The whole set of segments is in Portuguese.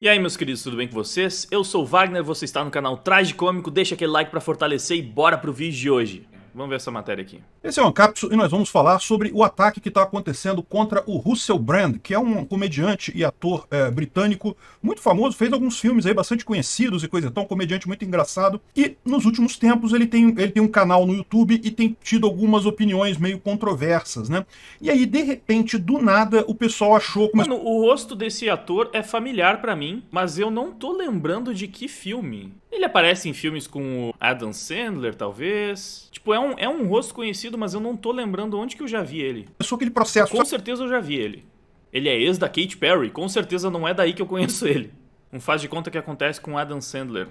E aí, meus queridos, tudo bem com vocês? Eu sou o Wagner, você está no canal Tragicômico, deixa aquele like pra fortalecer e bora pro vídeo de hoje. Vamos ver essa matéria aqui. Esse é o Ancapsu e nós vamos falar sobre o ataque que está acontecendo contra o Russell Brand, que é um comediante e ator britânico muito famoso, fez alguns filmes aí bastante conhecidos e coisa e tal, um comediante muito engraçado. E nos últimos tempos ele tem um canal no YouTube e tem tido algumas opiniões meio controversas, né? E aí, de repente, do nada, o pessoal achou... Mano, o rosto desse ator é familiar pra mim, mas eu não tô lembrando de que filme. Ele aparece em filmes com o Adam Sandler, talvez. Tipo, é um rosto conhecido, mas eu não tô lembrando onde que eu já vi ele. Começou aquele processo... Com certeza eu já vi ele. Ele é ex da Katy Perry, com certeza não é daí que eu conheço ele. Um faz de conta que acontece com o Adam Sandler.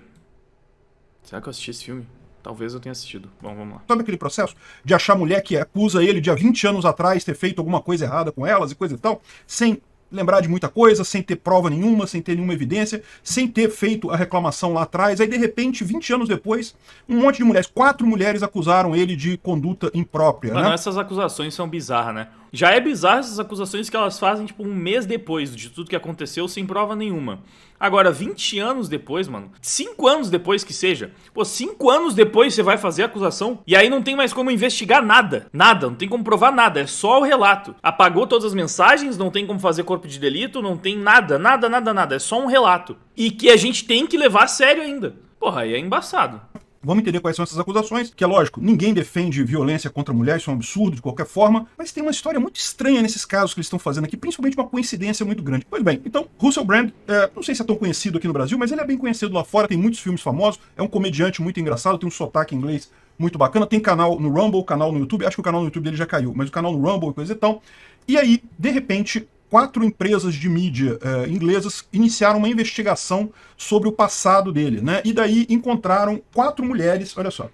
Será que eu assisti esse filme? Talvez eu tenha assistido. Bom, vamos lá. Sabe aquele processo de achar mulher que acusa ele de há 20 anos atrás ter feito alguma coisa errada com elas e coisa e tal, sem lembrar de muita coisa, sem ter prova nenhuma, sem ter nenhuma evidência, sem ter feito a reclamação lá atrás. Aí, de repente, 20 anos depois, um monte de mulheres, 4 mulheres acusaram ele de conduta imprópria, Mano, né? essas acusações são bizarras, né? Já é bizarro essas acusações que elas fazem, tipo, um mês depois de tudo que aconteceu, sem prova nenhuma. Agora, 20 anos depois, mano, 5 anos depois que seja, pô, 5 anos depois você vai fazer a acusação e aí não tem mais como investigar nada. Nada, não tem como provar nada, é só o relato. Apagou todas as mensagens, não tem como fazer corpo de delito, não tem nada, nada, é só um relato. E que a gente tem que levar a sério ainda. Porra, aí é embaçado. Vamos entender quais são essas acusações, que é lógico, ninguém defende violência contra a mulher, isso é um absurdo de qualquer forma, mas tem uma história muito estranha nesses casos que eles estão fazendo aqui, principalmente uma coincidência muito grande. Pois bem, então, Russell Brand, não sei se é tão conhecido aqui no Brasil, mas ele é bem conhecido lá fora, tem muitos filmes famosos, é um comediante muito engraçado, tem um sotaque inglês muito bacana, tem canal no Rumble, canal no YouTube, acho que o canal no YouTube dele já caiu, mas o canal no Rumble e coisa e tal. E aí, de repente, 4 empresas de mídia inglesas iniciaram uma investigação sobre o passado dele, né? E daí encontraram 4 mulheres, olha só.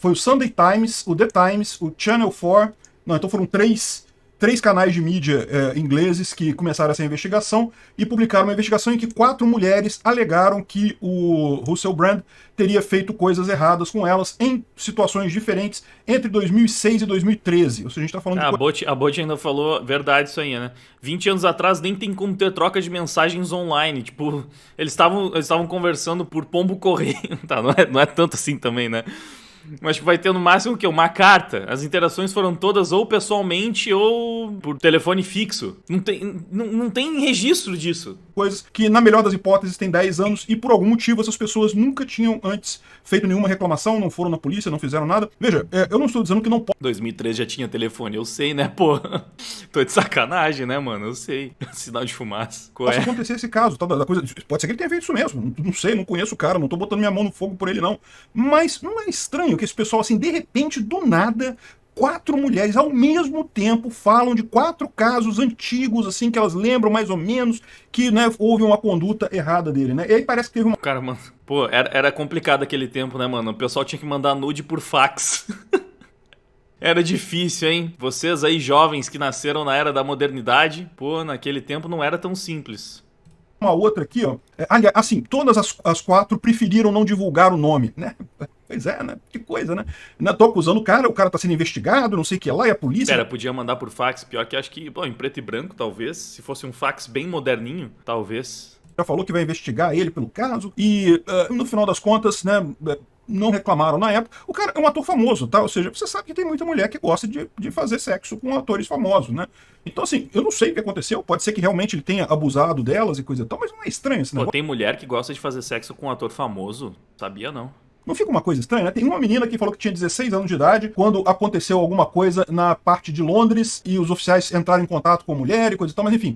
Foi o Sunday Times, o The Times, o Channel 4, não, então foram três canais de mídia ingleses que começaram essa investigação e publicaram uma investigação em que 4 mulheres alegaram que o Russell Brand teria feito coisas erradas com elas em situações diferentes entre 2006 e 2013. Ou seja, a gente está falando de... A Bot ainda falou verdade isso aí, né? 20 anos atrás nem tem como ter troca de mensagens online. Tipo, eles estavam conversando por pombo correio. Tá, não é tanto assim também, né? Mas vai ter no máximo o quê? Uma carta. As interações foram todas ou pessoalmente ou por telefone fixo. Não tem registro disso. Coisas que, na melhor das hipóteses, tem 10 anos e por algum motivo essas pessoas nunca tinham antes feito nenhuma reclamação, não foram na polícia, não fizeram nada. Veja, eu não estou dizendo que não pode... 2013 já tinha telefone, eu sei, né, pô? Tô de sacanagem, né, mano? Eu sei. Sinal de fumaça. Qual Possa é? acontecer esse caso, tá? Pode ser que ele tenha feito isso mesmo. Não sei, não conheço o cara, não tô botando minha mão no fogo por ele, não. Mas não é estranho que esse pessoal, assim, de repente, do nada, 4 mulheres ao mesmo tempo falam de 4 casos antigos, assim, que elas lembram mais ou menos que, né, houve uma conduta errada dele, né? E aí parece que teve uma... Cara, mano, pô, era complicado aquele tempo, né, mano? O pessoal tinha que mandar nude por fax. Era difícil, hein? Vocês aí, jovens que nasceram na era da modernidade, pô, naquele tempo não era tão simples. Uma outra aqui, ó. Aliás, assim, todas as 4 preferiram não divulgar o nome, né? Pois é, né? Que coisa, né? Não tô acusando o cara tá sendo investigado, não sei o que lá, e a polícia... Pera, podia mandar por fax, pior que acho que, pô, em preto e branco, talvez. Se fosse um fax bem moderninho, talvez. Já falou que vai investigar ele pelo caso, e no final das contas, né... não reclamaram na época. O cara é um ator famoso, tá? Ou seja, você sabe que tem muita mulher que gosta de fazer sexo com atores famosos, né? Então, assim, eu não sei o que aconteceu. Pode ser que realmente ele tenha abusado delas e coisa e tal, mas não é estranho esse negócio. Pô, tem mulher que gosta de fazer sexo com um ator famoso? Sabia não. Não fica uma coisa estranha, né? Tem uma menina que falou que tinha 16 anos de idade quando aconteceu alguma coisa na parte de Londres e os oficiais entraram em contato com a mulher e coisa e tal, mas enfim,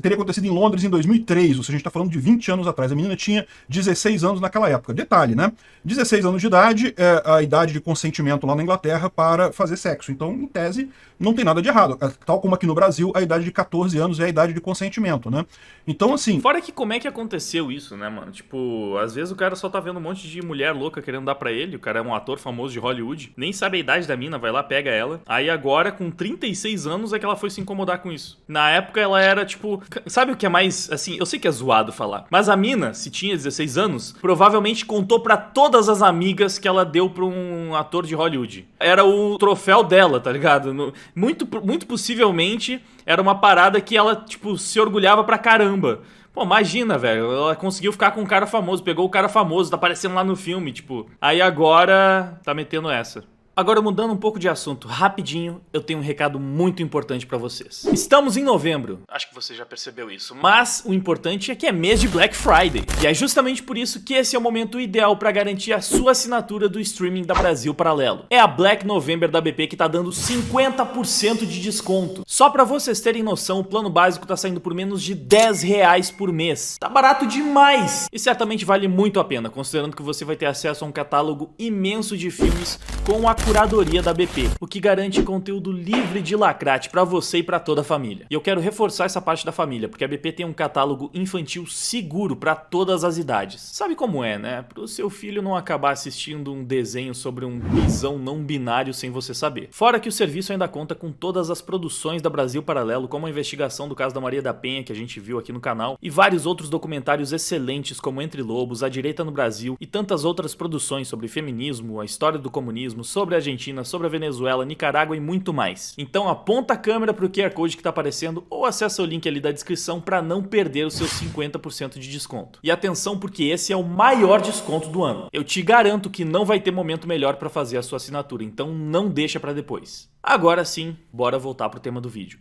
teria acontecido em Londres em 2003, ou seja, a gente tá falando de 20 anos atrás. A menina tinha 16 anos naquela época. Detalhe, né? 16 anos de idade é a idade de consentimento lá na Inglaterra para fazer sexo. Então, em tese, não tem nada de errado. Tal como aqui no Brasil, a idade de 14 anos é a idade de consentimento, né? Então, assim... Fora que como é que aconteceu isso, né, mano? Tipo, às vezes o cara só tá vendo um monte de mulher louca querendo dar pra ele, o cara é um ator famoso de Hollywood, nem sabe a idade da mina, vai lá, pega ela. Aí agora, com 36 anos, é que ela foi se incomodar com isso. Na época, ela era, tipo... Sabe o que é mais, assim, eu sei que é zoado falar, mas a mina, se tinha 16 anos, provavelmente contou pra todas as amigas que ela deu pra um ator de Hollywood. Era o troféu dela, tá ligado? Muito possivelmente, era uma parada que ela, tipo, se orgulhava pra caramba. Pô, imagina, velho, ela conseguiu ficar com um cara famoso, pegou o cara famoso, tá aparecendo lá no filme, tipo... Aí agora tá metendo essa. Agora, mudando um pouco de assunto, rapidinho, eu tenho um recado muito importante pra vocês. Estamos em novembro, acho que você já percebeu isso, mas o importante é que é mês de Black Friday. E é justamente por isso que esse é o momento ideal pra garantir a sua assinatura do streaming da Brasil Paralelo. É a Black November da BP que tá dando 50% de desconto. Só pra vocês terem noção, o plano básico tá saindo por menos de R$10 por mês. Tá barato demais! E certamente vale muito a pena, considerando que você vai ter acesso a um catálogo imenso de filmes com a curadoria da BP, o que garante conteúdo livre de lacrate pra você e pra toda a família. E eu quero reforçar essa parte da família, porque a BP tem um catálogo infantil seguro pra todas as idades. Sabe como é, né? Pro seu filho não acabar assistindo um desenho sobre um bisão não binário sem você saber. Fora que o serviço ainda conta com todas as produções da Brasil Paralelo, como a investigação do caso da Maria da Penha, que a gente viu aqui no canal, e vários outros documentários excelentes como Entre Lobos, A Direita no Brasil e tantas outras produções sobre feminismo, a história do comunismo, sobre a Argentina, sobre a Venezuela, Nicarágua e muito mais. Então aponta a câmera pro QR Code que tá aparecendo ou acessa o link ali da descrição para não perder os seus 50% de desconto. E atenção, porque esse é o maior desconto do ano. Eu te garanto que não vai ter momento melhor para fazer a sua assinatura, então não deixa para depois. Agora sim, bora voltar pro tema do vídeo.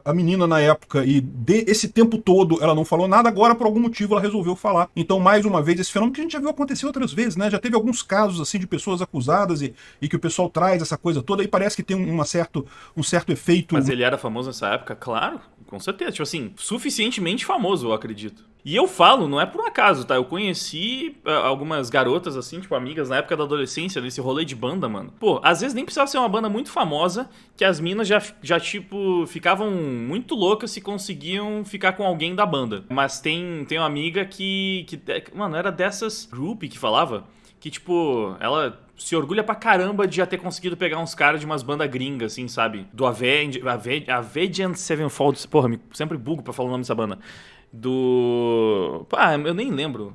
A menina na época, e esse tempo todo ela não falou nada, agora por algum motivo ela resolveu falar. Então, mais uma vez, esse fenômeno que a gente já viu acontecer outras vezes, né? Já teve alguns casos assim de pessoas acusadas e que o pessoal traz essa coisa toda e parece que tem um certo efeito. Mas ele era famoso nessa época? Claro, com certeza. Tipo assim, suficientemente famoso, eu acredito. E eu falo, não é por um acaso, tá? Eu conheci algumas garotas, assim, tipo, amigas na época da adolescência, nesse rolê de banda, mano. Pô, às vezes nem precisava ser uma banda muito famosa, que as minas já tipo, ficavam muito loucas se conseguiam ficar com alguém da banda. Mas tem uma amiga que mano, era dessas group que falava, que, tipo, ela se orgulha pra caramba de já ter conseguido pegar uns caras de umas bandas gringas, assim, sabe? Do Avenged Sevenfold, porra, sempre bugo pra falar o nome dessa banda. Eu nem lembro.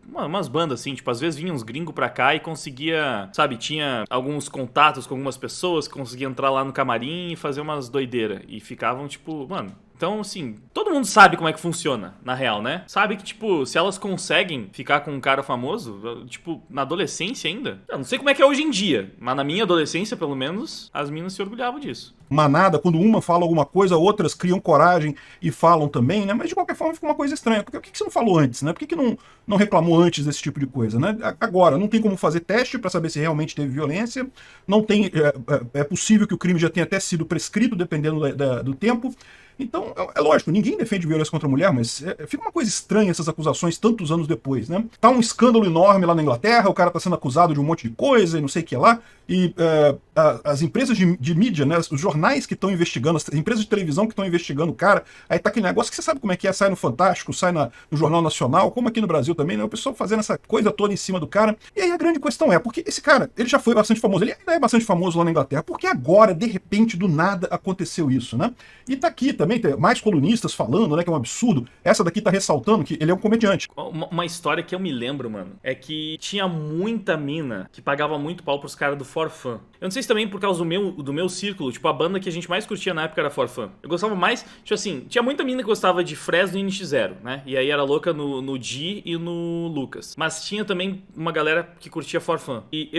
Umas bandas assim, tipo, às vezes vinham uns gringos pra cá e conseguia, sabe, tinha alguns contatos com algumas pessoas que conseguiam entrar lá no camarim e fazer umas doideiras. E ficavam, tipo, mano... Então, assim, todo mundo sabe como é que funciona, na real, né? Sabe que, tipo, se elas conseguem ficar com um cara famoso, tipo, na adolescência ainda... Eu não sei como é que é hoje em dia, mas na minha adolescência, pelo menos, as minas se orgulhavam disso. Manada, quando uma fala alguma coisa, outras criam coragem e falam também, né? Mas de qualquer forma fica uma coisa estranha. Porque por que você não falou antes, né? Por que não reclamou antes desse tipo de coisa, né? Agora, não tem como fazer teste para saber se realmente teve violência, não tem... É possível que o crime já tenha até sido prescrito, dependendo do tempo. Então, é lógico, ninguém defende violência contra a mulher, mas fica uma coisa estranha essas acusações tantos anos depois, né? Tá um escândalo enorme lá na Inglaterra, o cara tá sendo acusado de um monte de coisa e não sei o que lá, e as empresas de mídia, né, os jornais que estão investigando, as empresas de televisão que estão investigando o cara, aí tá aquele negócio que você sabe como é que é, sai no Fantástico, sai no Jornal Nacional, como aqui no Brasil também, né? O pessoal fazendo essa coisa toda em cima do cara. E aí a grande questão é, porque esse cara, ele já foi bastante famoso, ele ainda é bastante famoso lá na Inglaterra, porque agora, de repente, do nada, aconteceu isso, né? E tá aqui também, tem mais colunistas falando, né, que é um absurdo. Essa daqui tá ressaltando que ele é um comediante. Uma história que eu me lembro, mano, é que tinha muita mina que pagava muito pau pros caras do For Fun. Eu não sei se também por causa do meu círculo, tipo, a banda que a gente mais curtia na época era For Fun. Eu gostava mais, tipo assim, tinha muita mina que gostava de Fresno e NX0, né? E aí era louca no Di e no Lucas. Mas tinha também uma galera que curtia For Fun. E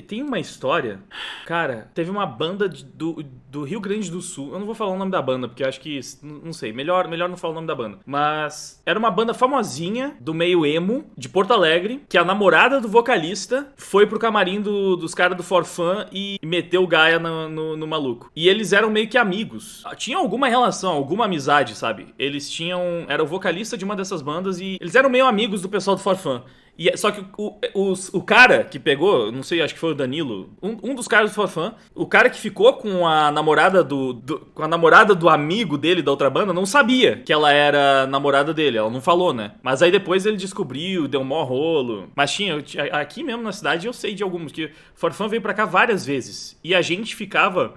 tem uma história, cara, teve uma banda do Rio Grande do Sul, eu não vou falar o nome da banda, porque eu acho que, não sei, melhor não falar o nome da banda. Mas era uma banda famosinha, do meio emo, de Porto Alegre, que a namorada do vocalista foi pro camarim dos caras do For Fun e meteu o Gaia no maluco. E eles eram meio que amigos. Tinha alguma relação, alguma amizade, sabe? Eles tinham... Era o vocalista de uma dessas bandas e eles eram meio amigos do pessoal do For Fun. Só que o cara que pegou, não sei, acho que foi o Danilo, um dos caras do For Fun, o cara que ficou com a namorada com a namorada do amigo dele da outra banda, não sabia que ela era namorada dele, ela não falou, né? Mas aí depois ele descobriu, deu um mó rolo. Mas aqui mesmo na cidade eu sei de alguns, que For Fun veio pra cá várias vezes. E a gente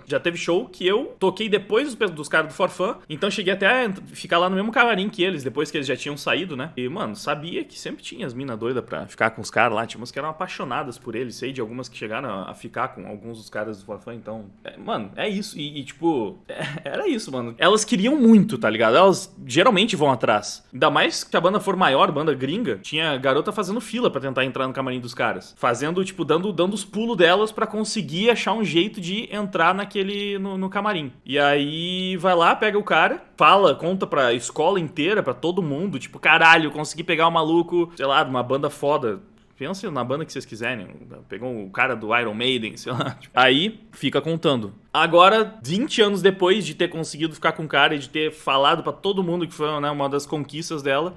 já teve show que eu toquei depois dos caras do For Fun, então cheguei até a ficar lá no mesmo camarim que eles, depois que eles já tinham saído, né? E, mano, sabia que sempre tinha as minas doidas pra ficar com os caras lá. Tinha umas que eram apaixonadas por ele, sei de algumas que chegaram a ficar com alguns dos caras do Fla-Fla, então... mano, é isso. Tipo, era isso, mano. Elas queriam muito, tá ligado? Elas geralmente vão atrás. Ainda mais que a banda for maior, banda gringa, tinha garota fazendo fila pra tentar entrar no camarim dos caras. Fazendo, tipo, dando os pulos delas pra conseguir achar um jeito de entrar no camarim. E aí vai lá, pega o cara, fala, conta pra escola inteira, pra todo mundo, tipo, caralho, consegui pegar o maluco, sei lá, de uma banda foda. Pensa na banda que vocês quiserem. Pegou o cara do Iron Maiden, sei lá. Aí, fica contando. Agora, 20 anos depois de ter conseguido ficar com o cara e de ter falado pra todo mundo que foi, né, uma das conquistas dela,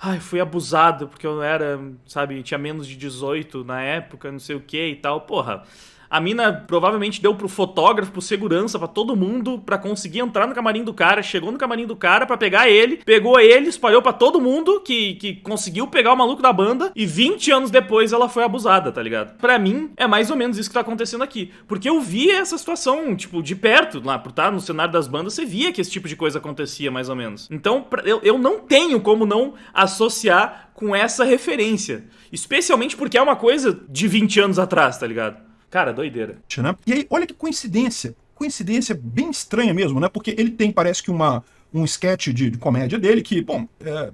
ai, fui abusado porque eu era, sabe, tinha menos de 18 na época, não sei o que e tal. Porra, a mina provavelmente deu pro fotógrafo, pro segurança, pra todo mundo, pra conseguir entrar no camarim do cara. Chegou no camarim do cara pra pegar ele, pegou ele, espalhou pra todo mundo que conseguiu pegar o maluco da banda. E 20 anos depois ela foi abusada, tá ligado? Pra mim, é mais ou menos isso que tá acontecendo aqui. Porque eu vi essa situação, tipo, de perto, lá, por estar no cenário das bandas, você via que esse tipo de coisa acontecia, mais ou menos. Então, eu não tenho como não associar com essa referência. Especialmente porque é uma coisa de 20 anos atrás, tá ligado? Cara, doideira. Né? E aí, olha que coincidência. Coincidência bem estranha mesmo, né? Porque ele tem, parece que um sketch de comédia dele que, bom,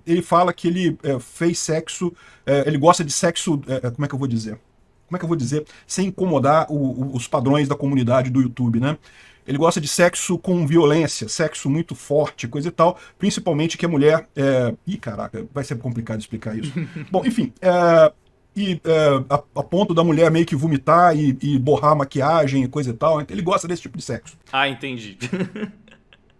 ele fala que ele fez sexo, ele gosta de sexo, como é que eu vou dizer? Como é que eu vou dizer? Sem incomodar os padrões da comunidade do YouTube, né? Ele gosta de sexo com violência, sexo muito forte, coisa e tal. Principalmente que a mulher... Ih, caraca, vai ser complicado explicar isso. Bom, enfim... a ponto da mulher meio que vomitar e borrar a maquiagem e coisa e tal. Ele gosta desse tipo de sexo. Ah, entendi.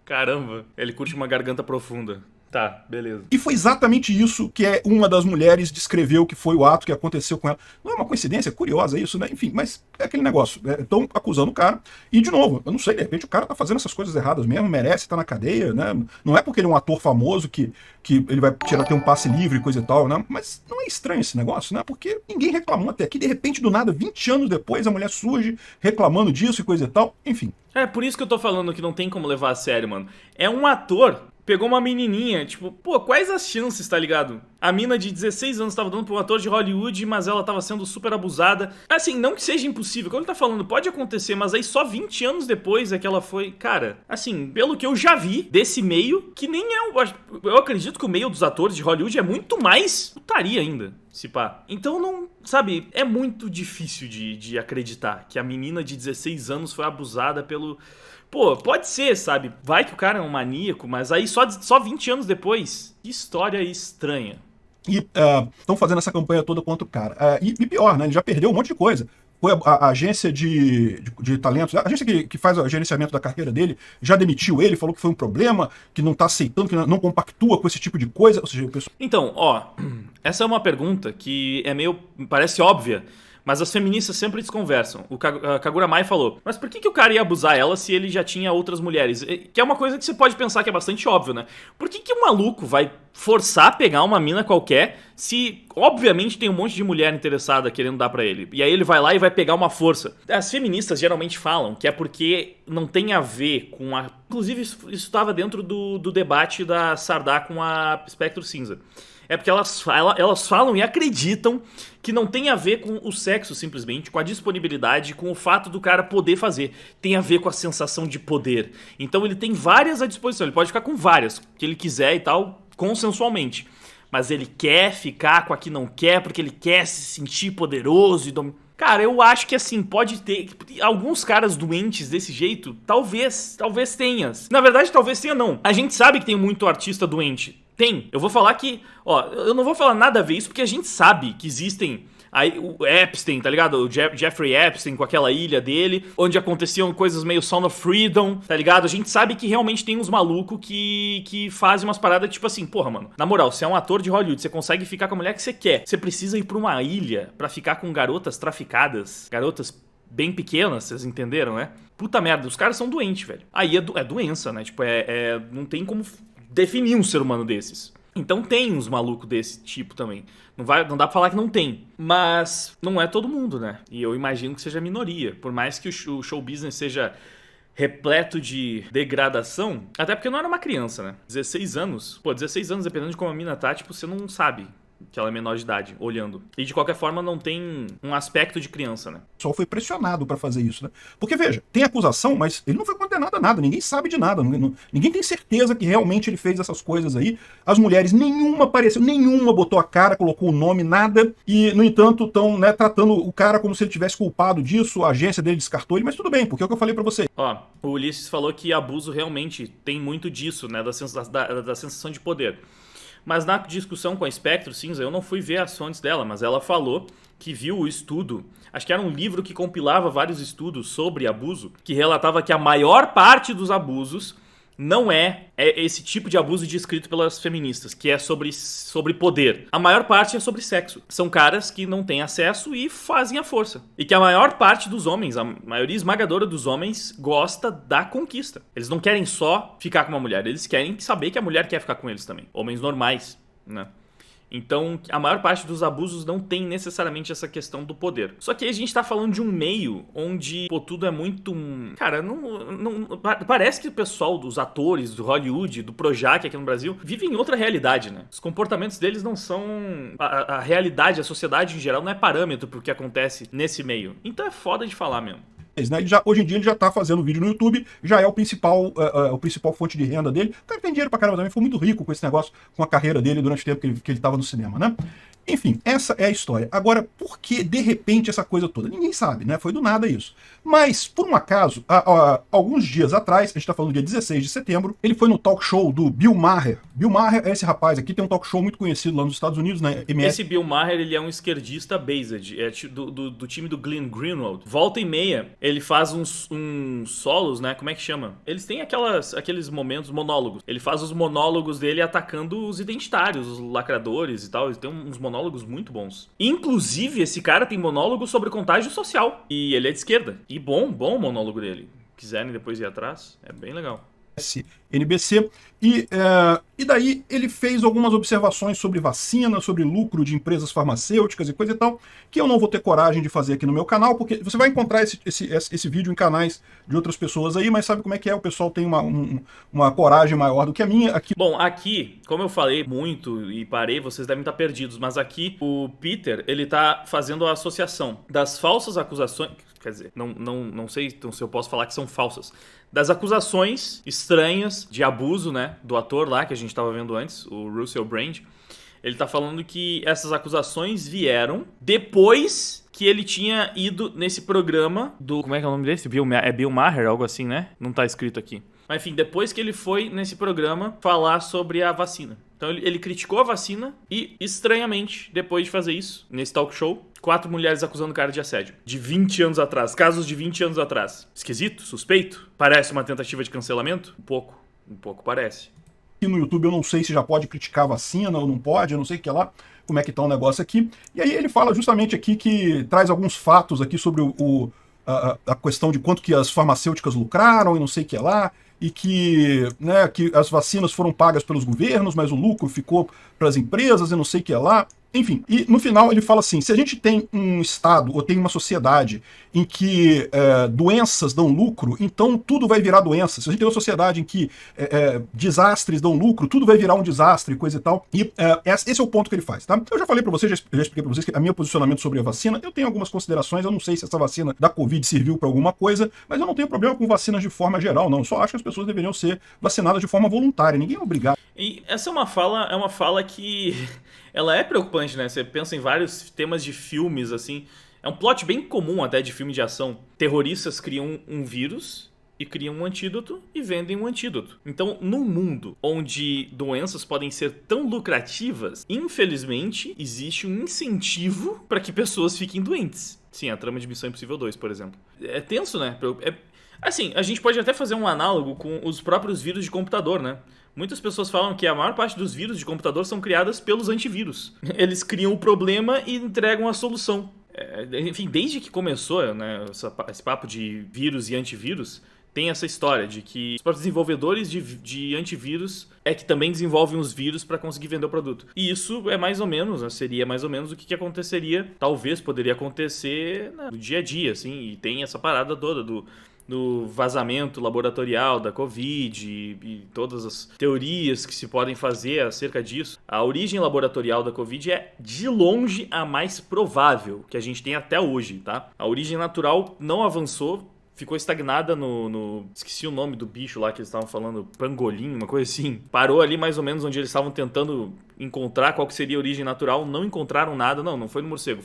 Caramba, ele curte uma garganta profunda. Tá, beleza. E foi exatamente isso que uma das mulheres descreveu que foi o ato que aconteceu com ela. Não é uma coincidência curiosa isso, né? Enfim, mas é aquele negócio. Estão acusando o cara. E, de novo, eu não sei, de repente o cara tá fazendo essas coisas erradas mesmo, merece estar na cadeia, né? Não é porque ele é um ator famoso que ele vai ter um passe livre e coisa e tal, né? Mas não é estranho esse negócio, né? Porque ninguém reclamou até aqui. De repente, do nada, 20 anos depois, a mulher surge reclamando disso e coisa e tal. Enfim. É por isso que eu tô falando que não tem como levar a sério, mano. É um ator... Pegou uma menininha, tipo, pô, quais as chances, tá ligado? A mina de 16 anos tava dando pra um ator de Hollywood, mas ela tava sendo super abusada. Assim, não que seja impossível, como ele tá falando, pode acontecer, mas aí só 20 anos depois é que ela foi... Cara, assim, pelo que eu já vi desse meio, que nem é... Eu acredito que o meio dos atores de Hollywood é muito mais putaria ainda, se pá. Então não... Sabe, é muito difícil de acreditar que a menina de 16 anos foi abusada pelo... Pô, pode ser, sabe? Vai que o cara é um maníaco, mas aí só 20 anos depois. Que história estranha. E estão fazendo essa campanha toda contra o cara. E pior, né? Ele já perdeu um monte de coisa. Foi a agência de talentos, a agência que faz o gerenciamento da carreira dele, já demitiu ele, falou que foi um problema, que não tá aceitando, que não compactua com esse tipo de coisa. Ou seja, o pessoal... Então, essa é uma pergunta que parece óbvia, mas as feministas sempre desconversam. A Kagura Mai falou, mas por que o cara ia abusar ela se ele já tinha outras mulheres? Que é uma coisa que você pode pensar que é bastante óbvio, né? Por que o maluco vai forçar a pegar uma mina qualquer se, obviamente, tem um monte de mulher interessada querendo dar pra ele? E aí ele vai lá e vai pegar uma força. As feministas geralmente falam que é porque não tem a ver com a... Inclusive, isso estava dentro do debate da Sardá com a Espectro Cinza. É porque elas falam e acreditam que não tem a ver com o sexo, simplesmente, com a disponibilidade, com o fato do cara poder fazer. Tem a ver com a sensação de poder. Então ele tem várias à disposição, ele pode ficar com várias, que ele quiser e tal, consensualmente. Mas ele quer ficar com a que não quer, porque ele quer se sentir poderoso e Cara, eu acho que assim, pode ter... Alguns caras doentes desse jeito, talvez tenha. Na verdade, talvez tenha não. A gente sabe que tem muito artista doente. Tem. Eu vou falar que... eu não vou falar nada a ver isso, porque a gente sabe que existem... Aí, o Epstein, tá ligado? O Jeffrey Epstein com aquela ilha dele, onde aconteciam coisas meio Sound of Freedom, tá ligado? A gente sabe que realmente tem uns malucos que fazem umas paradas tipo assim, porra, mano, na moral, você é um ator de Hollywood, você consegue ficar com a mulher que você quer. Você precisa ir pra uma ilha pra ficar com garotas traficadas, garotas bem pequenas, vocês entenderam, né? Puta merda, os caras são doentes, velho. Aí é doença, né? Tipo, não tem como definir um ser humano desses. Então tem uns malucos desse tipo também. Não dá pra falar que não tem. Mas não é todo mundo, né? E eu imagino que seja a minoria. Por mais que o show business seja repleto de degradação. Até porque não era uma criança, né? 16 anos. Pô, 16 anos, dependendo de como a mina tá, tipo, você não sabe que ela é menor de idade, olhando. E de qualquer forma não tem um aspecto de criança, né? O pessoal foi pressionado pra fazer isso, né? Porque, veja, tem acusação, mas ele não foi condenado a nada, ninguém sabe de nada, ninguém tem certeza que realmente ele fez essas coisas aí. As mulheres, nenhuma apareceu, nenhuma botou a cara, colocou o nome, nada, e, no entanto, estão, né, tratando o cara como se ele tivesse culpado disso, a agência dele descartou ele, mas tudo bem, porque é o que eu falei pra você. Ó, o Ulisses falou que abuso realmente tem muito disso, né, da sensação de poder. Mas na discussão com a Espectro Cinza, eu não fui ver as fontes dela, mas ela falou que viu o estudo, acho que era um livro que compilava vários estudos sobre abuso, que relatava que a maior parte dos abusos não é esse tipo de abuso descrito pelas feministas, que é sobre poder. A maior parte é sobre sexo. São caras que não têm acesso e fazem a força. E que a maior parte dos homens, a maioria esmagadora dos homens, gosta da conquista. Eles não querem só ficar com uma mulher, eles querem saber que a mulher quer ficar com eles também. Homens normais, né? Então, a maior parte dos abusos não tem necessariamente essa questão do poder. Só que aí a gente tá falando de um meio onde, pô, tudo é muito... Cara, parece que o pessoal dos atores, do Hollywood, do Projac aqui no Brasil, vivem em outra realidade, né? Os comportamentos deles não são... A realidade, a sociedade em geral não é parâmetro pro que acontece nesse meio. Então é foda de falar mesmo. Né? Hoje em dia ele já tá fazendo vídeo no YouTube, já é o principal fonte de renda dele. O cara tem dinheiro pra caramba também, foi muito rico com esse negócio, com a carreira dele durante o tempo que ele tava no cinema, né? Enfim, essa é a história. Agora, por que de repente essa coisa toda? Ninguém sabe, né? Foi do nada isso. Mas, por um acaso, alguns dias atrás, a gente tá falando dia 16 de setembro, ele foi no talk show do Bill Maher. Bill Maher é esse rapaz aqui, tem um talk show muito conhecido lá nos Estados Unidos, né? Esse Bill Maher, ele é um esquerdista based, é do time do Glenn Greenwald. Volta e meia, ele faz uns solos, né? Como é que chama? Eles têm aqueles momentos, monólogos. Ele faz os monólogos dele atacando os identitários, os lacradores e tal. Ele tem uns monólogos muito bons. Inclusive, esse cara tem monólogo sobre contágio social. E ele é de esquerda. E bom o monólogo dele. Quiserem depois ir atrás, é bem legal. NBC, e daí ele fez algumas observações sobre vacina, sobre lucro de empresas farmacêuticas e coisa e tal, que eu não vou ter coragem de fazer aqui no meu canal, porque você vai encontrar esse vídeo em canais de outras pessoas aí, mas sabe como é que é? O pessoal tem uma coragem maior do que a minha. Bom, aqui, como eu falei muito e parei, vocês devem estar perdidos, mas aqui o Peter, ele tá fazendo a associação das falsas acusações, quer dizer, não sei então, se eu posso falar que são falsas, das acusações estranhas de abuso, né, do ator lá que a gente estava vendo antes, o Russell Brand. Ele tá falando que essas acusações vieram depois que ele tinha ido nesse programa do... Como é que é o nome desse? É Bill Maher, algo assim, né? Não tá escrito aqui. Mas enfim, depois que ele foi nesse programa falar sobre a vacina. Então ele criticou a vacina e, estranhamente, depois de fazer isso, nesse talk show, 4 mulheres acusando o cara de assédio. De 20 anos atrás. Casos de 20 anos atrás. Esquisito? Suspeito? Parece uma tentativa de cancelamento? Um pouco parece. Aqui no YouTube eu não sei se já pode criticar a vacina ou não pode, eu não sei o que lá, como é que tá o negócio aqui. E aí ele fala justamente aqui que traz alguns fatos aqui sobre a questão de quanto que as farmacêuticas lucraram e não sei o que lá, e que, né, que as vacinas foram pagas pelos governos, mas o lucro ficou para as empresas e não sei o que lá. Enfim, e no final ele fala assim, se a gente tem um estado ou tem uma sociedade em que doenças dão lucro, então tudo vai virar doença. Se a gente tem uma sociedade em que desastres dão lucro, tudo vai virar um desastre, coisa e tal. E esse é o ponto que ele faz, tá? Eu já falei pra vocês, já expliquei pra vocês que a meu posicionamento sobre a vacina, eu tenho algumas considerações, eu não sei se essa vacina da Covid serviu pra alguma coisa, mas eu não tenho problema com vacinas de forma geral, não. Eu só acho que as pessoas deveriam ser vacinadas de forma voluntária, ninguém é obrigado. E essa é uma fala que... Ela é preocupante, né? Você pensa em vários temas de filmes, assim. É um plot bem comum até de filme de ação. Terroristas criam um vírus e criam um antídoto e vendem um antídoto. Então, num mundo onde doenças podem ser tão lucrativas, infelizmente, existe um incentivo para que pessoas fiquem doentes. Sim, a trama de Missão Impossível 2, por exemplo. É tenso, né? Assim, a gente pode até fazer um análogo com os próprios vírus de computador, né? Muitas pessoas falam que a maior parte dos vírus de computador são criadas pelos antivírus. Eles criam o problema e entregam a solução. Enfim, desde que começou, né, esse papo de vírus e antivírus, tem essa história de que os próprios desenvolvedores de antivírus é que também desenvolvem os vírus para conseguir vender o produto. E isso é mais ou menos, né, seria mais ou menos o que aconteceria, talvez poderia acontecer no dia a dia, assim, e tem essa parada toda no vazamento laboratorial da Covid e todas as teorias que se podem fazer acerca disso, a origem laboratorial da Covid é de longe a mais provável que a gente tem até hoje, tá? A origem natural não avançou, ficou estagnada esqueci o nome do bicho lá que eles estavam falando, pangolim, uma coisa assim. Parou ali mais ou menos onde eles estavam tentando encontrar qual que seria a origem natural, não encontraram nada, não foi no morcego,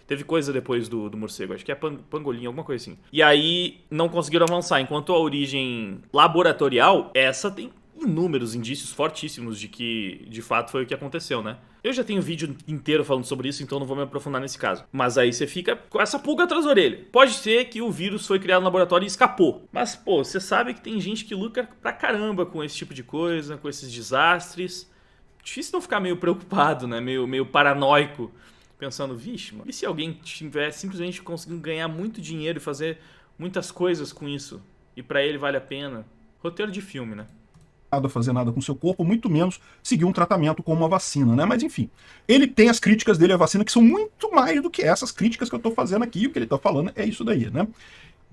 teve coisa depois do morcego, acho que é pangolim, alguma coisa assim. E aí não conseguiram avançar, enquanto a origem laboratorial, essa tem inúmeros indícios fortíssimos de que de fato foi o que aconteceu, né? Eu já tenho vídeo inteiro falando sobre isso, então não vou me aprofundar nesse caso. Mas aí você fica com essa pulga atrás da orelha. Pode ser que o vírus foi criado no laboratório e escapou. Mas, pô, você sabe que tem gente que luta pra caramba com esse tipo de coisa, com esses desastres. Difícil não ficar meio preocupado, né? Meio paranoico. Pensando, vixe, mano, e se alguém tiver simplesmente conseguindo ganhar muito dinheiro e fazer muitas coisas com isso? E pra ele vale a pena? Roteiro de filme, né? A fazer nada com seu corpo, muito menos seguir um tratamento como uma vacina, né? Mas enfim, ele tem as críticas dele à vacina que são muito mais do que essas críticas que eu tô fazendo aqui, e o que ele tá falando é isso daí, né?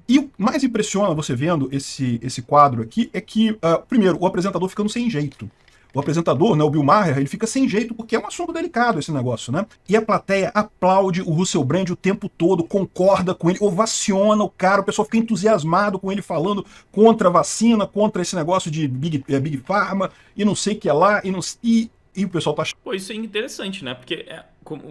E o mais impressiona você vendo esse quadro aqui é que, primeiro, o apresentador ficando sem jeito. O apresentador, né, o Bill Maher, ele fica sem jeito porque é um assunto delicado esse negócio, né? E a plateia aplaude o Russell Brand o tempo todo, concorda com ele, ovaciona o cara, o pessoal fica entusiasmado com ele falando contra a vacina, contra esse negócio de Big Pharma e não sei o que é lá, e o pessoal tá... Pô, isso é interessante, né? Porque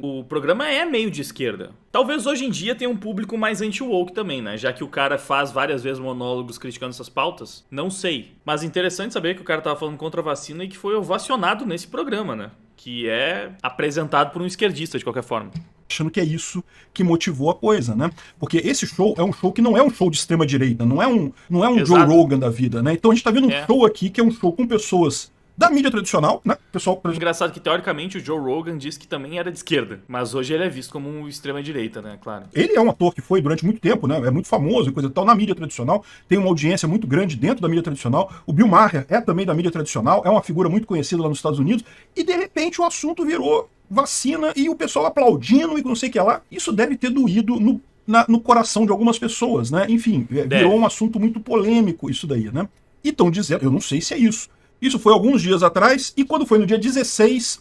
o programa é meio de esquerda. Talvez hoje em dia tenha um público mais anti-woke também, né? Já que o cara faz várias vezes monólogos criticando essas pautas. Não sei. Mas interessante saber que o cara tava falando contra a vacina e que foi ovacionado nesse programa, né? Que é apresentado por um esquerdista, de qualquer forma. Achando que é isso que motivou a coisa, né? Porque esse show é um show que não é um show de extrema direita, não é um Joe Rogan da vida, né? Então a gente tá vendo um show aqui que é um show com pessoas da mídia tradicional, né? Pessoal... Engraçado que, teoricamente, o Joe Rogan disse que também era de esquerda, mas hoje ele é visto como um extrema-direita, né? Claro. Ele é um ator que foi durante muito tempo, né? É muito famoso e coisa e tal na mídia tradicional, tem uma audiência muito grande dentro da mídia tradicional. O Bill Maher é também da mídia tradicional, é uma figura muito conhecida lá nos Estados Unidos, e de repente o assunto virou vacina e o pessoal aplaudindo e não sei o que lá. Isso deve ter doído no coração de algumas pessoas, né? Enfim, virou um assunto muito polêmico isso daí, né? E estão dizendo, eu não sei se é isso. Isso foi alguns dias atrás, e quando foi no dia 16,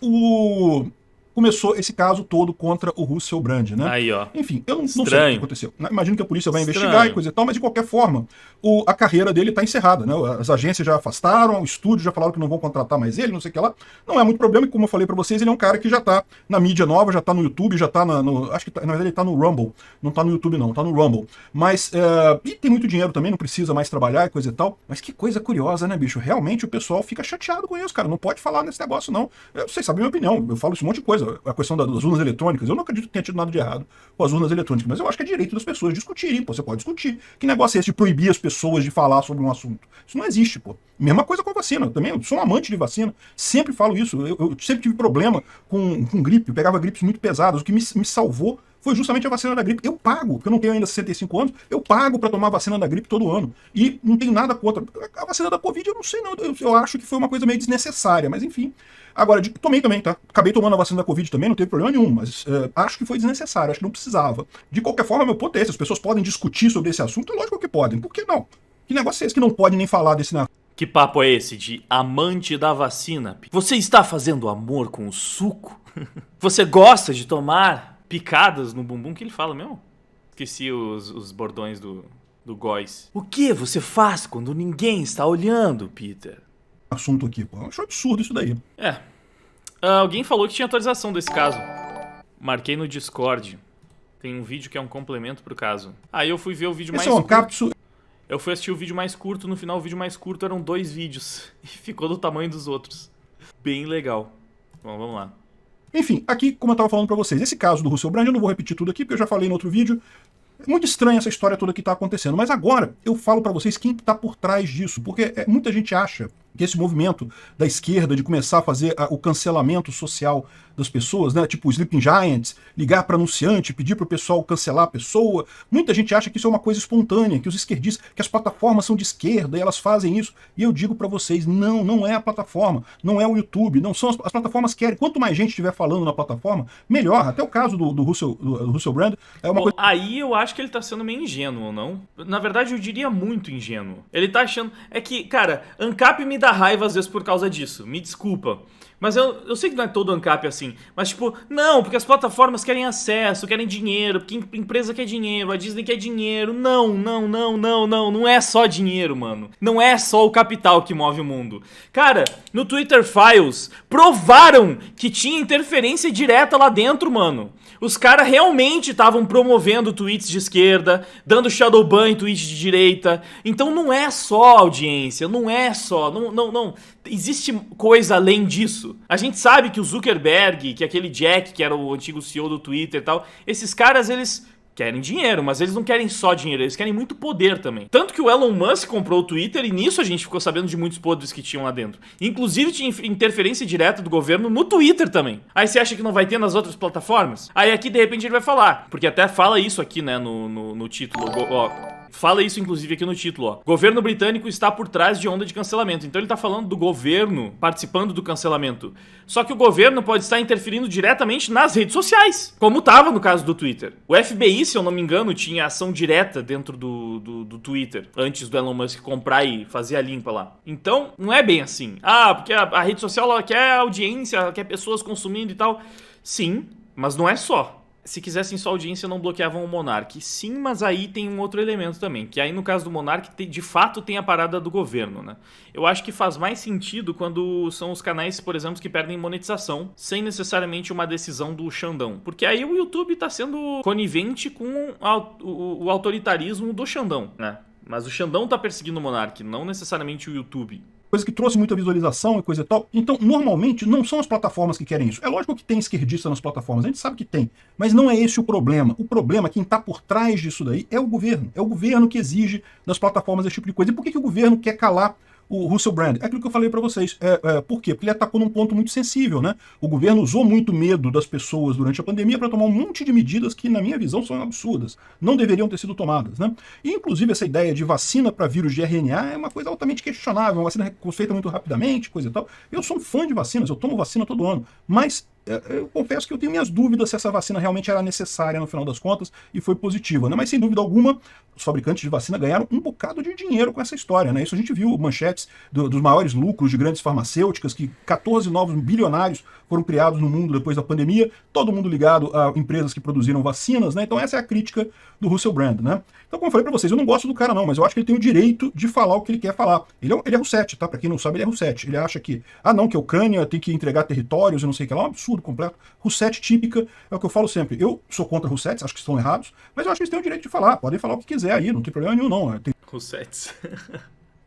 começou esse caso todo contra o Russell Brand, né? Aí, ó. Enfim, eu não sei o que aconteceu. Imagino que a polícia vai investigar e coisa e tal, mas de qualquer forma, a carreira dele está encerrada, né? As agências já afastaram, o estúdio já falaram que não vão contratar mais ele, não sei o que lá. Não é muito problema, e como eu falei para vocês, ele é um cara que já tá na mídia nova, já tá no YouTube, já tá acho que, na verdade, ele tá no Rumble. Não tá no YouTube, não, tá no Rumble. Mas, e tem muito dinheiro também, não precisa mais trabalhar e coisa e tal. Mas que coisa curiosa, né, bicho? Realmente o pessoal fica chateado com isso, cara. Não pode falar nesse negócio, não. Vocês sabem a minha opinião, eu falo isso um monte de coisa. A questão das urnas eletrônicas, eu não acredito que tenha tido nada de errado com as urnas eletrônicas, mas eu acho que é direito das pessoas discutirem, pô, você pode discutir. Que negócio é esse de proibir as pessoas de falar sobre um assunto? Isso não existe, pô. Mesma coisa com a vacina, também, eu sou um amante de vacina, sempre falo isso, eu sempre tive problema com gripe, eu pegava gripes muito pesadas, o que me salvou foi justamente a vacina da gripe. Eu pago, porque eu não tenho ainda 65 anos, eu pago para tomar a vacina da gripe todo ano. E não tenho nada contra. A vacina da Covid eu não sei não, eu acho que foi uma coisa meio desnecessária, mas enfim. Agora, tomei também, tá? Acabei tomando a vacina da Covid também, não teve problema nenhum, mas acho que foi desnecessário, acho que não precisava. De qualquer forma, meu ponto é esse, as pessoas podem discutir sobre esse assunto, lógico que podem, por que não? Que negócio é esse que não pode nem falar desse negócio? Que papo é esse de amante da vacina? Você está fazendo amor com o suco? Você gosta de tomar picadas no bumbum? Que ele fala mesmo? Esqueci os bordões do Góis. O que você faz quando ninguém está olhando, Peter? Assunto aqui, pô. Eu acho absurdo isso daí. Alguém falou que tinha atualização desse caso. Marquei no Discord. Tem um vídeo que é um complemento pro caso. Aí eu fui ver o vídeo mais curto. Eu fui assistir o vídeo mais curto, no final o vídeo mais curto eram 2 vídeos. E ficou do tamanho dos outros. Bem legal. Bom, vamos lá. Enfim, aqui, como eu tava falando pra vocês, esse caso do Russell Brand, eu não vou repetir tudo aqui, porque eu já falei no outro vídeo. É muito estranha essa história toda que tá acontecendo. Mas agora, eu falo pra vocês quem tá por trás disso. Porque muita gente acha que esse movimento da esquerda de começar a fazer o cancelamento social das pessoas, né? Tipo o Sleeping Giants, ligar para anunciante, pedir para o pessoal cancelar a pessoa. Muita gente acha que isso é uma coisa espontânea, que os esquerdistas, que as plataformas são de esquerda e elas fazem isso. E eu digo para vocês, não, não é a plataforma, não é o YouTube, não são as plataformas querem. Quanto mais gente estiver falando na plataforma, melhor. Até o caso do Russell Brand é uma coisa. Aí eu acho que ele tá sendo meio ingênuo, não? Na verdade, eu diria muito ingênuo. Ele tá achando. É que, cara, ANCAP me dá raiva às vezes por causa disso. Me desculpa. Mas eu sei que não é todo ANCAP assim. Mas, tipo, não, porque as plataformas querem acesso, querem dinheiro, porque a empresa quer dinheiro, a Disney quer dinheiro. Não. Não é só dinheiro, mano. Não é só o capital que move o mundo. Cara, no Twitter Files, provaram que tinha interferência direta lá dentro, mano. Os caras realmente estavam promovendo tweets de esquerda, dando shadow ban em tweets de direita. Então não é só audiência, não é só. Não. Existe coisa além disso. A gente sabe que o Zuckerberg, que aquele Jack, que era o antigo CEO do Twitter e tal, esses caras, eles querem dinheiro, mas eles não querem só dinheiro, eles querem muito poder também. Tanto que o Elon Musk comprou o Twitter e nisso a gente ficou sabendo de muitos podres que tinham lá dentro. Inclusive tinha interferência direta do governo no Twitter também. Aí você acha que não vai ter nas outras plataformas? Aí aqui de repente ele vai falar, porque até fala isso aqui, né, no título, ó. Fala isso, inclusive, aqui no título, ó. Governo britânico está por trás de onda de cancelamento. Então ele tá falando do governo participando do cancelamento. Só que o governo pode estar interferindo diretamente nas redes sociais, como tava no caso do Twitter. O FBI, se eu não me engano, tinha ação direta dentro do Twitter, antes do Elon Musk comprar e fazer a limpa lá. Então, não é bem assim. Ah, porque a rede social ela quer audiência, ela quer pessoas consumindo e tal. Sim, mas não é só. Se quisessem só audiência, não bloqueavam o Monark. Sim, mas aí tem um outro elemento também, que aí no caso do Monark, de fato tem a parada do governo, né? Eu acho que faz mais sentido quando são os canais, por exemplo, que perdem monetização, sem necessariamente uma decisão do Xandão. Porque aí o YouTube tá sendo conivente com o autoritarismo do Xandão, né? Mas o Xandão tá perseguindo o Monark, não necessariamente o YouTube. Coisa que trouxe muita visualização e coisa e tal. Então, normalmente, não são as plataformas que querem isso. É lógico que tem esquerdista nas plataformas, a gente sabe que tem. Mas não é esse o problema. O problema, quem está por trás disso daí, é o governo. É o governo que exige das plataformas esse tipo de coisa. E por que o governo quer calar o Russell Brand? É aquilo que eu falei para vocês. Por quê? Porque ele atacou num ponto muito sensível, né? O governo usou muito medo das pessoas durante a pandemia para tomar um monte de medidas que, na minha visão, são absurdas. Não deveriam ter sido tomadas, né? E, inclusive, essa ideia de vacina para vírus de RNA é uma coisa altamente questionável. Uma vacina feita muito rapidamente, coisa e tal. Eu sou um fã de vacinas, eu tomo vacina todo ano. Mas eu confesso que eu tenho minhas dúvidas se essa vacina realmente era necessária no final das contas e foi positiva, né? Mas sem dúvida alguma, os fabricantes de vacina ganharam um bocado de dinheiro com essa história, né? Isso a gente viu manchetes dos maiores lucros de grandes farmacêuticas, que 14 novos bilionários foram criados no mundo depois da pandemia, todo mundo ligado a empresas que produziram vacinas, né? Então essa é a crítica do Russell Brand, né? Então, como eu falei pra vocês, eu não gosto do cara não, mas eu acho que ele tem o direito de falar o que ele quer falar. Ele é Rousseff, tá? Pra quem não sabe, ele é Rousseff. Ele acha que, não, que a Ucrânia tem que entregar territórios e não sei o que lá, é um absurdo completo. Rousseff típica, é o que eu falo sempre. Eu sou contra Rousseff, acho que estão errados, mas eu acho que eles têm o direito de falar. Podem falar o que quiser aí, não tem problema nenhum não. Rousseff.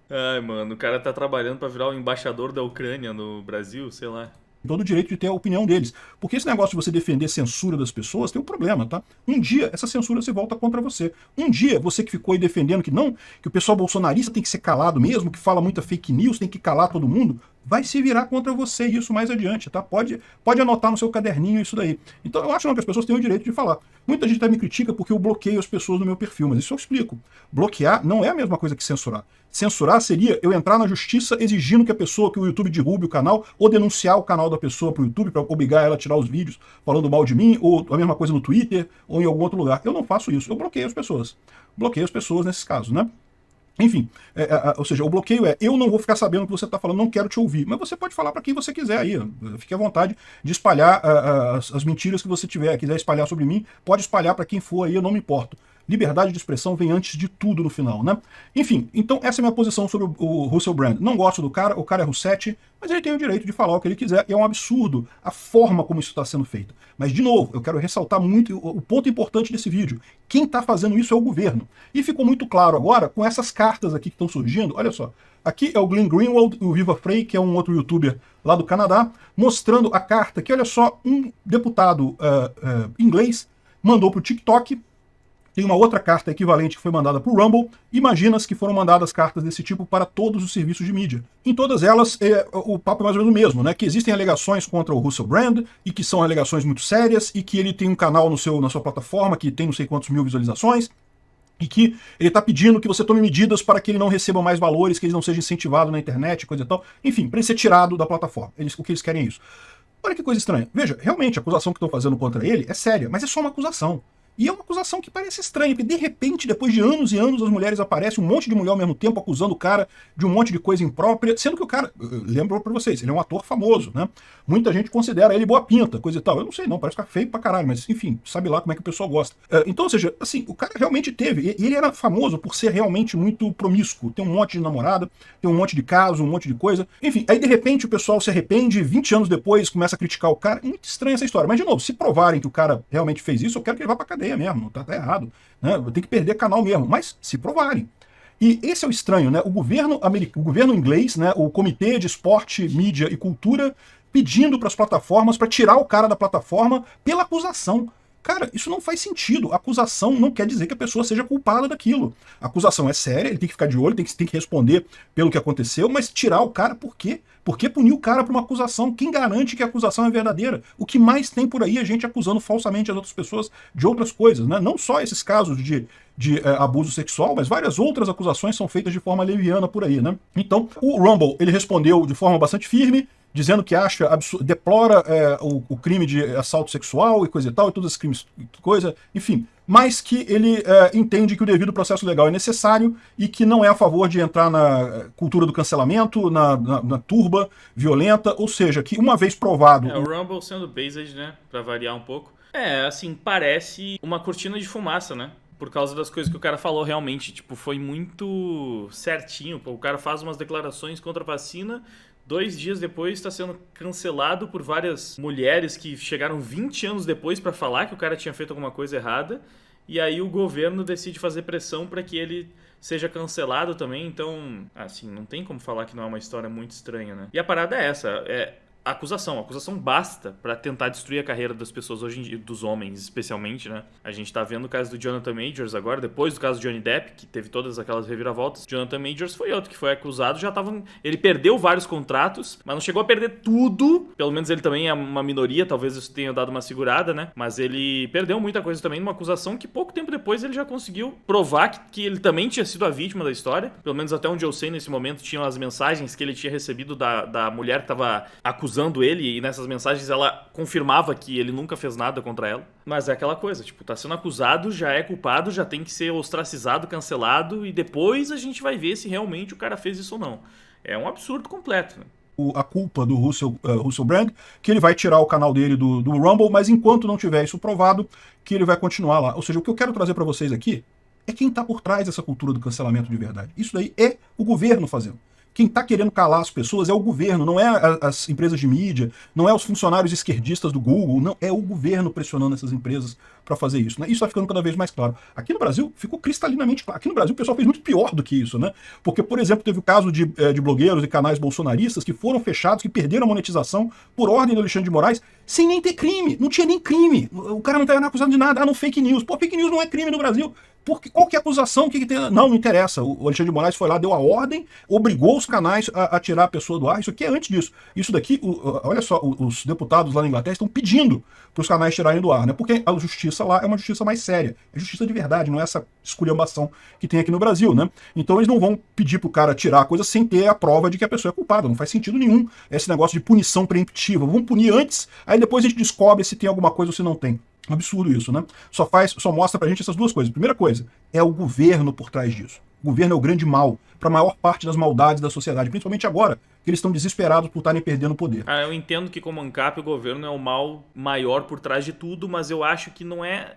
Ai, mano, o cara tá trabalhando pra virar o embaixador da Ucrânia no Brasil, sei lá. Todo o direito de ter a opinião deles. Porque esse negócio de você defender censura das pessoas tem um problema, tá? Um dia essa censura se volta contra você. Um dia você que ficou aí defendendo que não, que o pessoal bolsonarista tem que ser calado mesmo, que fala muita fake news, tem que calar todo mundo, vai se virar contra você isso mais adiante, tá? Pode anotar no seu caderninho isso daí. Então eu acho não, que as pessoas têm o direito de falar. Muita gente até me critica porque eu bloqueio as pessoas no meu perfil, mas isso eu explico. Bloquear não é a mesma coisa que censurar. Censurar seria eu entrar na justiça exigindo que o YouTube derrube o canal, ou denunciar o canal da pessoa pro YouTube para obrigar ela a tirar os vídeos falando mal de mim, ou a mesma coisa no Twitter, ou em algum outro lugar. Eu não faço isso, eu bloqueio as pessoas. Bloqueio as pessoas nesses casos, né? Enfim, ou seja, o bloqueio eu não vou ficar sabendo o que você está falando, não quero te ouvir. Mas você pode falar para quem você quiser aí. Fique à vontade de espalhar as mentiras que você quiser espalhar sobre mim, pode espalhar para quem for aí, eu não me importo. Liberdade de expressão vem antes de tudo no final, né? Enfim, então essa é a minha posição sobre o Russell Brand. Não gosto do cara, o cara é Rousseff, mas ele tem o direito de falar o que ele quiser, e é um absurdo a forma como isso está sendo feito. Mas, de novo, eu quero ressaltar muito o ponto importante desse vídeo. Quem está fazendo isso é o governo. E ficou muito claro agora com essas cartas aqui que estão surgindo. Olha só, aqui é o Glenn Greenwald, o Viva Frei, que é um outro youtuber lá do Canadá, mostrando a carta que, olha só, um deputado inglês mandou para o TikTok, Tem uma outra carta equivalente que foi mandada para o Rumble. Imagina-se que foram mandadas cartas desse tipo para todos os serviços de mídia. Em todas elas, o papo é mais ou menos o mesmo, né? Que existem alegações contra o Russell Brand, e que são alegações muito sérias, e que ele tem um canal na sua plataforma que tem não sei quantos mil visualizações, e que ele está pedindo que você tome medidas para que ele não receba mais valores, que ele não seja incentivado na internet, coisa e tal. Enfim, para ele ser tirado da plataforma. O que eles querem é isso. Olha que coisa estranha. Veja, realmente a acusação que estão fazendo contra ele é séria, mas é só uma acusação. E é uma acusação que parece estranha, porque de repente, depois de anos e anos, as mulheres aparecem, um monte de mulher ao mesmo tempo acusando o cara de um monte de coisa imprópria, sendo que o cara, lembro pra vocês, ele é um ator famoso, né? Muita gente considera ele boa pinta, coisa e tal. Eu não sei não, parece ficar feio pra caralho, mas enfim, sabe lá como é que o pessoal gosta. Então, ou seja, assim, o cara realmente teve, e ele era famoso por ser realmente muito promíscuo, tem um monte de namorada, tem um monte de caso, um monte de coisa. Enfim, aí de repente o pessoal se arrepende, 20 anos depois começa a criticar o cara. É muito estranha essa história. Mas, de novo, se provarem que o cara realmente fez isso, eu quero que ele vá pra cadeia mesmo, não tá errado, né? Tem que perder canal mesmo, mas se provarem. E esse é o estranho, né? O governo inglês, né? O Comitê de Esporte, Mídia e Cultura, pedindo para as plataformas para tirar o cara da plataforma pela acusação. Cara, isso não faz sentido. Acusação não quer dizer que a pessoa seja culpada daquilo. A acusação é séria, ele tem que ficar de olho, tem que responder pelo que aconteceu, mas tirar o cara por quê? Por que punir o cara por uma acusação? Quem garante que a acusação é verdadeira? O que mais tem por aí é gente acusando falsamente as outras pessoas de outras coisas, né? Não só esses casos de abuso sexual, mas várias outras acusações são feitas de forma leviana por aí, né? Então, o Rumble, ele respondeu de forma bastante firme, dizendo que acha deplora o crime de assalto sexual e coisa e tal, e todos esses crimes, coisa, enfim, mas que ele entende que o devido processo legal é necessário e que não é a favor de entrar na cultura do cancelamento, na turba violenta, ou seja, que uma vez provado... o Rumble sendo based, né, pra variar um pouco. Assim, parece uma cortina de fumaça, né? Por causa das coisas que o cara falou realmente, tipo, foi muito certinho. O cara faz umas declarações contra a vacina, 2 dias depois está sendo cancelado por várias mulheres que chegaram 20 anos depois para falar que o cara tinha feito alguma coisa errada. E aí o governo decide fazer pressão para que ele seja cancelado também. Então, assim, não tem como falar que não é uma história muito estranha, né? E a parada é essa, a acusação. A acusação basta para tentar destruir a carreira das pessoas hoje em dia, dos homens especialmente, né? A gente tá vendo o caso do Jonathan Majors agora, depois do caso do Johnny Depp, que teve todas aquelas reviravoltas. Jonathan Majors foi outro que foi acusado, ele perdeu vários contratos, mas não chegou a perder tudo. Pelo menos ele também é uma minoria, talvez isso tenha dado uma segurada, né? Mas ele perdeu muita coisa também numa acusação que pouco tempo depois ele já conseguiu provar que ele também tinha sido a vítima da história. Pelo menos até onde eu sei nesse momento tinham as mensagens que ele tinha recebido da mulher que tava acusando ele, e nessas mensagens ela confirmava que ele nunca fez nada contra ela. Mas é aquela coisa, tipo, tá sendo acusado, já é culpado, já tem que ser ostracizado, cancelado, e depois a gente vai ver se realmente o cara fez isso ou não. É um absurdo completo, né? A culpa do Russell Brand, que ele vai tirar o canal dele do Rumble, mas enquanto não tiver isso provado, que ele vai continuar lá. Ou seja, o que eu quero trazer para vocês aqui é quem tá por trás dessa cultura do cancelamento de verdade. Isso daí é o governo fazendo. Quem está querendo calar as pessoas é o governo, não é as empresas de mídia, não é os funcionários esquerdistas do Google, não, é o governo pressionando essas empresas para fazer isso, né? Isso está ficando cada vez mais claro. Aqui no Brasil ficou cristalinamente claro. Aqui no Brasil o pessoal fez muito pior do que isso, né? Porque, por exemplo, teve o caso de blogueiros e canais bolsonaristas que foram fechados, que perderam a monetização por ordem do Alexandre de Moraes, sem nem ter crime. Não tinha nem crime. O cara não estava acusado de nada. No fake news. Pô, fake news não é crime no Brasil. Porque qualquer acusação, o que tem? Não interessa. O Alexandre de Moraes foi lá, deu a ordem, obrigou os canais a tirar a pessoa do ar. Isso aqui é antes disso. Isso daqui, olha só, os deputados lá na Inglaterra estão pedindo para os canais tirarem do ar, né? Porque a justiça lá é uma justiça mais séria. É justiça de verdade, não é essa esculhambação que tem aqui no Brasil, né? Então eles não vão pedir pro cara tirar a coisa sem ter a prova de que a pessoa é culpada. Não faz sentido nenhum esse negócio de punição preemptiva. Vamos punir antes, aí depois a gente descobre se tem alguma coisa ou se não tem. Absurdo isso, né? Só mostra pra gente essas duas coisas. Primeira coisa, é o governo por trás disso. O governo é o grande mal para a maior parte das maldades da sociedade, principalmente agora, que eles estão desesperados por estarem perdendo poder. Eu entendo que como ANCAP o governo é o mal maior por trás de tudo, mas eu acho que não é...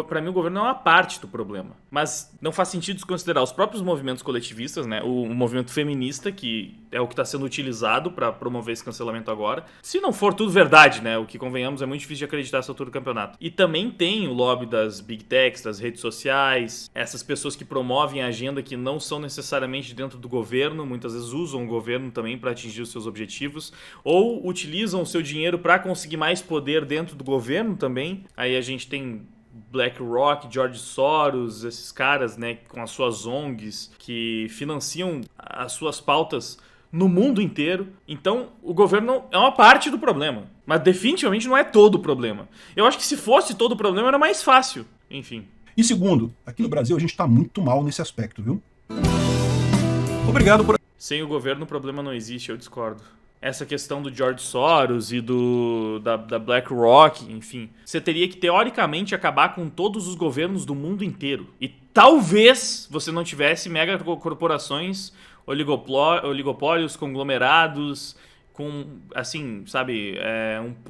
Para mim o governo é uma parte do problema. Mas não faz sentido desconsiderar os próprios movimentos coletivistas, né? O movimento feminista, que é o que está sendo utilizado para promover esse cancelamento agora. Se não for tudo verdade, né? O que convenhamos é muito difícil de acreditar essa altura do campeonato. E também tem o lobby das big techs, das redes sociais, essas pessoas que promovem a agenda que não são necessariamente dentro do governo, muitas vezes usam o governo também para atingir os seus objetivos, ou utilizam o seu dinheiro para conseguir mais poder dentro do governo também. Aí a gente tem BlackRock, George Soros, esses caras, né, com as suas ONGs que financiam as suas pautas no mundo inteiro. Então, o governo é uma parte do problema, mas definitivamente não é todo o problema. Eu acho que se fosse todo o problema era mais fácil, enfim. E segundo, aqui no Brasil a gente tá muito mal nesse aspecto, viu? Obrigado por... Sem o governo o problema não existe, eu discordo. Essa questão do George Soros e da BlackRock, enfim. Você teria que, teoricamente, acabar com todos os governos do mundo inteiro. E talvez você não tivesse mega corporações, oligopólios, conglomerados, com, assim, sabe,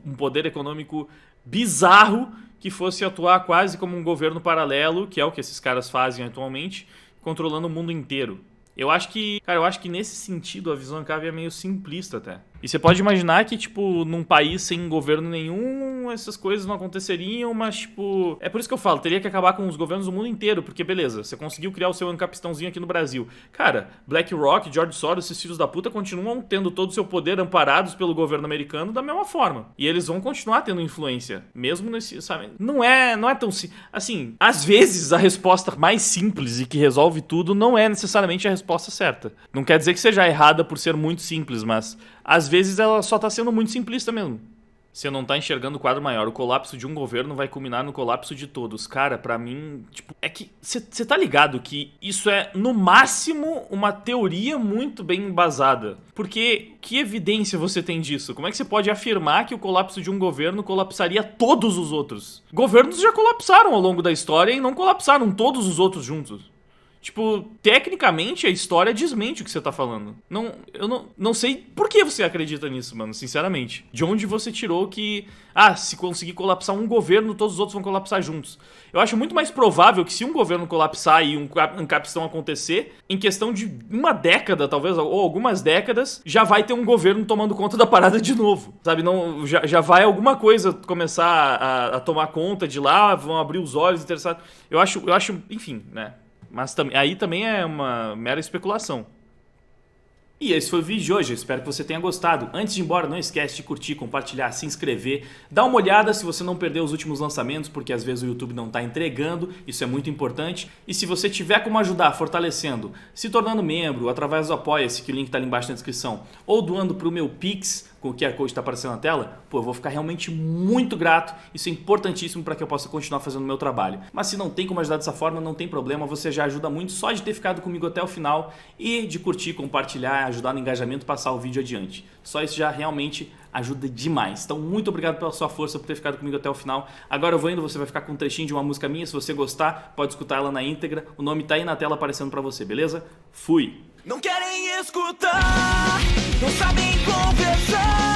um poder econômico bizarro que fosse atuar quase como um governo paralelo, que é o que esses caras fazem atualmente, controlando o mundo inteiro. Eu acho que nesse sentido a visão Cave é meio simplista até. E você pode imaginar que, tipo, num país sem governo nenhum, essas coisas não aconteceriam, mas, tipo... É por isso que eu falo, teria que acabar com os governos do mundo inteiro, porque, beleza, você conseguiu criar o seu encapistãozinho aqui no Brasil. Cara, BlackRock, George Soros, esses filhos da puta continuam tendo todo o seu poder amparados pelo governo americano da mesma forma. E eles vão continuar tendo influência, mesmo nesse, sabe? Não é tão... Assim, às vezes a resposta mais simples e que resolve tudo não é necessariamente a resposta certa. Não quer dizer que seja errada por ser muito simples, mas... Às vezes ela só tá sendo muito simplista mesmo. Você não tá enxergando o quadro maior. O colapso de um governo vai culminar no colapso de todos. Cara, pra mim, tipo... É que você tá ligado que isso é, no máximo, uma teoria muito bem embasada. Porque que evidência você tem disso? Como é que você pode afirmar que o colapso de um governo colapsaria todos os outros? Governos já colapsaram ao longo da história e não colapsaram todos os outros juntos. Tipo, tecnicamente a história desmente o que você tá falando. Eu não sei por que você acredita nisso, mano, sinceramente. De onde você tirou que... se conseguir colapsar um governo, todos os outros vão colapsar juntos. Eu acho muito mais provável que se um governo colapsar e um capistão acontecer, em questão de uma década, talvez, ou algumas décadas, já vai ter um governo tomando conta da parada de novo. Sabe, não, já vai alguma coisa começar a tomar conta de lá, vão abrir os olhos interessados. Eu acho, enfim, né? Mas aí também é uma mera especulação. E esse foi o vídeo de hoje, eu espero que você tenha gostado. Antes de ir embora, não esquece de curtir, compartilhar, se inscrever. Dá uma olhada se você não perdeu os últimos lançamentos, porque às vezes o YouTube não está entregando, isso é muito importante. E se você tiver como ajudar fortalecendo, se tornando membro, através do Apoia-se, que o link está ali embaixo na descrição, ou doando para o meu Pix, com o QR Code está aparecendo na tela, eu vou ficar realmente muito grato. Isso é importantíssimo para que eu possa continuar fazendo o meu trabalho. Mas se não tem como ajudar dessa forma, não tem problema, você já ajuda muito só de ter ficado comigo até o final e de curtir, compartilhar, ajudar no engajamento, passar o vídeo adiante. Só isso já realmente ajuda demais. Então, muito obrigado pela sua força, por ter ficado comigo até o final. Agora eu vou indo, você vai ficar com um trechinho de uma música minha. Se você gostar, pode escutar ela na íntegra. O nome tá aí na tela aparecendo pra você, beleza? Fui! Não querem escutar, não sabem conversar.